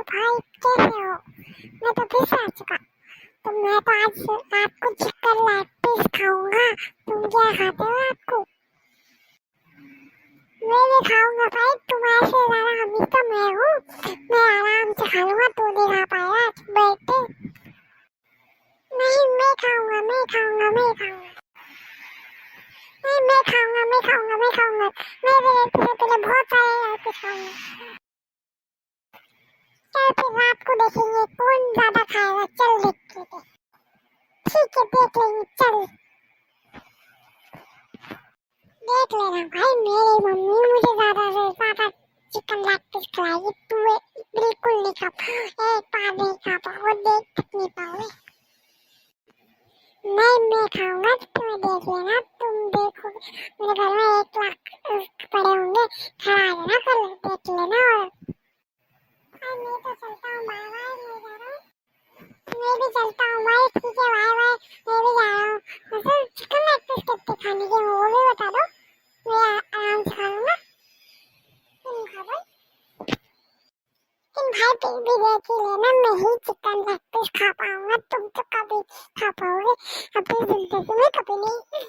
भाई कैसे हो? मैं तो फिर से आ चुका। तो मैं तो आज रात को चिकन लेग पीस खाऊंगा। तुम क्या खाते हो रात को? मैं भी खाऊंगा भाई, तुम ऐसे ज्यादा अमीर तो मैं हूँ, मैं आराम से खा लूंगा, तू नहीं खा पाएगा आज बैठ के। नहीं मैं खाऊंगा, मैं खाऊंगा, मैं खाऊंगा। नहीं मैं खाऊंगा, मैं खाऊंगा, मैं खाऊंगा। मैं भी लेग पीस पहले बहुत सारे लेग पीस खाऊंगा। चल फिर रात को देखेंगे कौन ज्यादा खाएगा, चल देखते हैं। ठीक है देख लेंगे, चल देख लेना भाई। मेरी मम्मी मुझे ज्यादा से ज्यादा चिकन लेग पीस खिलाएगी, तू बिल्कुल नहीं खा, एक बार नहीं खा पाओगे, देख तक नहीं पाओगे। नहीं मैं खाऊंगा तो तुम्हें देख लेना, तुम देखोगे मेरे घर में 1 लाख पड़े होंगे, खा लेना, कल देख लेना। और भाई मैं तो चलता हूँ, बाय बाय, मैं जा रहा हूँ। मैं भी चलता हूँ भाई, ठीक है बाय बाय, मैं भी जा रहा हूँ। वैसे चिकन लेग पीस कितने खाने के वो भी बता दो, मैं आराम से खा लूंगा। तुम खा भाई, तुम भाई फिर भी देख ही लेना, मैं ही चिकन लेग पीस खा पाऊंगा, तुम तो कभी खा पाओगे अपनी जिंदगी में, कभी नहीं।